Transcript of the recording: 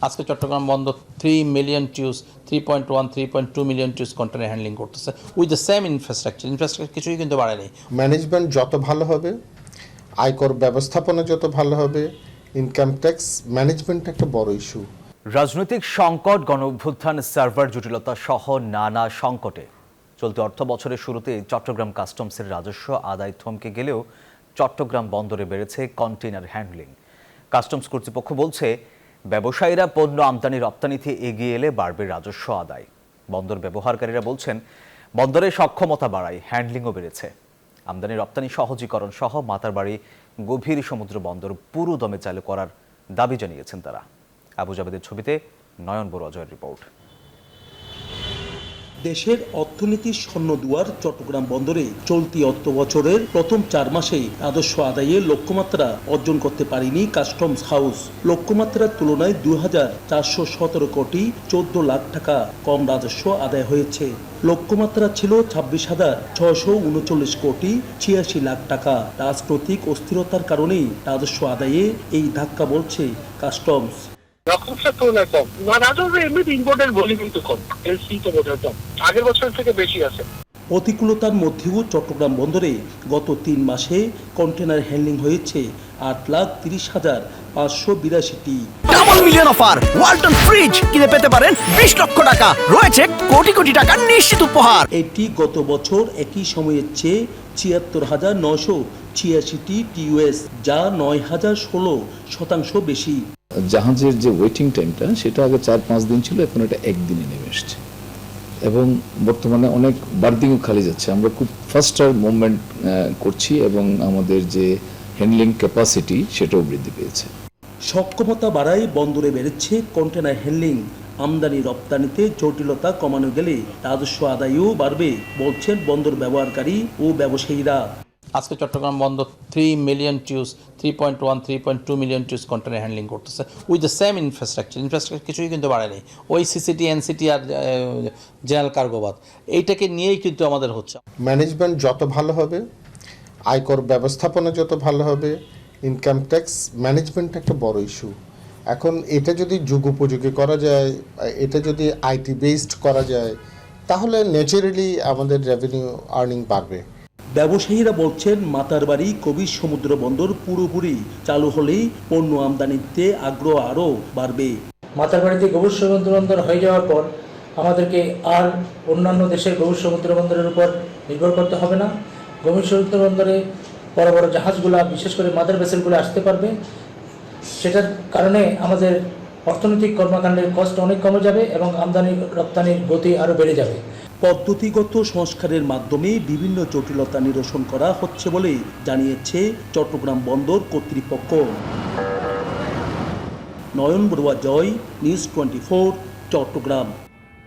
আজকে চট্টগ্রাম বন্দর 3 million Tues 3.1 3.2 million Tues container handling করতেছে উইথ দ্য সেম ইনফ্রাস্ট্রাকচার কিছুই কিন্তু বাড়েনি। ম্যানেজমেন্ট যত ভালো হবে, আয়কর ব্যবস্থাপনা যত ভালো হবে, ইনকাম ট্যাক্স ম্যানেজমেন্ট একটা বড় ইস্যু। রাজনৈতিক সংকট, গণঅভ্যুত্থান, সার্ভার জটিলতা সহ নানা সংকটে চলতি অর্থ বছরের শুরুতে চট্টগ্রাম কাস্টমসের রাজস্ব আদায় থমকে গেলেও চট্টগ্রাম বন্দরে বেড়েছে কন্টেইনার হ্যান্ডলিং। কাস্টমস কর্তৃপক্ষ বলছে, ব্যবসায়ীরা পণ্য আমদানি রপ্তানিতে এগিয়ে এলে বাড়বে রাজস্ব আদায়। বন্দর ব্যবহারকারীরা বলছেন, বন্দরের সক্ষমতা বাড়ায় হ্যান্ডলিংও বেড়েছে। আমদানি রপ্তানি সহজীকরণ সহ মাতারবাড়ি গভীর সমুদ্র বন্দর পুরো দমে চালু করার দাবি জানিয়েছেন তারা। আবু জাবেদের ছবিতে নয়ন বড়ুয়াজয়ের রিপোর্ট। দেশের অর্থনীতির স্বর্ণদুয়ার চট্টগ্রাম বন্দরে চলতি অর্থ বছরের প্রথম 4 মাসে রাজস্ব আদায়ে লক্ষ্যমাত্রা অর্জন করতে পারেনি কাস্টমস হাউস। লক্ষ্যমাত্রার তুলনায় 2,417 কোটি 14 লাখ টাকা কম রাজস্ব আদায় হয়েছে। লক্ষ্যমাত্রা ছিল 26,639 কোটি 86 লাখ টাকা। রাজনৈতিক অস্থিরতার কারণেই রাজস্ব আদায়ে এই ধাক্কা বলছে কাস্টমস। রকমটার তুলনায় কম, রাজস্ব এমনি ইম্পোর্টের ভলিউম কিন্তু কম, এলসি তো বোঝা কম, আগের বছরের থেকে বেশি আছে। প্রতিকূলতার মধ্যেও চট্টগ্রাম বন্দরে গত 3 মাসে কন্টেনার হ্যান্ডলিং হয়েছে 8,30,582টি। Double million offer Walton fridge কিনে পেতে পারেন 20 লক্ষ টাকা, রয়েছে কোটি কোটি টাকার নিশ্চিত উপহার। এটি গত বছর একই সময়ের চেয়ে ৭৪,৯৮৬টি টিউএস, যা ৯,০১৬% বেশি। জাহাজের যে ওয়েটিং টাইমটা সেটা আগে 4-5 দিন ছিল, এখন এটা একদিনে নেমে এসছে এবং বর্তমানে অনেক বার্দিংও খালি যাচ্ছে। আমরা খুব ফাস্টার মুভমেন্ট করছি এবং আমাদের যে হ্যান্ডলিং ক্যাপাসিটি সেটাও বৃদ্ধি পেয়েছে। সক্ষমতা বাড়ায় বন্দরে বেড়েছে কন্টেনার হ্যান্ডলিং। আমদানি রপ্তানিতে জটিলতা কমানো গেলে রাজস্ব আদায়ও বাড়বে বলছেন বন্দর ব্যবহারকারী ও ব্যবসায়ীরা। আজকে চট্টগ্রাম বন্দর 3 million Tues 3.1 3.2 million Tues container handling করতেছে উইথ দ্য সেম ইনফ্রাস্ট্রাকচার কিছুই কিন্তু বাড়েনি। ওই সিসিটি, এনসিটি আর জেনারেল কার্গোবাদ এইটাকে নিয়েই কিন্তু আমাদের হচ্ছে। ম্যানেজমেন্ট যত ভালো হবে, আয়কর ব্যবস্থাপনা যত ভালো হবে, ইনকাম ট্যাক্স ম্যানেজমেন্ট একটা বড় ইস্যু। এখন এটা যদি যুগোপযোগী করা যায়, এটা যদি আইটি বেসড করা যায়, তাহলে ন্যাচারালি আমাদের রেভিনিউ আর্নিং বাড়বে। ব্যবসায়ীরা বলছেন, মাতারবাড়ি গভীর সমুদ্র বন্দর পুরোপুরি চালু হলেই পণ্য আমদানিতে আগ্রহ আরও বাড়বে। মাতারবাড়িতে গভীর সমুদ্র বন্দর হয়ে যাওয়ার পর আমাদেরকে আর অন্যান্য দেশের গভীর সমুদ্র বন্দরের উপর নির্ভর করতে হবে না। গভীর সমুদ্র বন্দরে বড় বড় জাহাজগুলো, বিশেষ করে মাদার ভেসেলগুলো আসতে পারবে। সেটার কারণে আমাদের অর্থনৈতিক কর্মকাণ্ডের কষ্ট অনেক কমে যাবে এবং আমদানি রপ্তানির গতি আরও বেড়ে যাবে। পদ্ধতিগত সংস্কারের মাধ্যমে বিভিন্ন জটিলতা নিরসন করা হচ্ছে বলে জানিয়েছে চট্টগ্রাম বন্দর কর্তৃপক্ষ। নয়ন বড়ুয়া জয়, নিউজ 24, চট্টগ্রাম।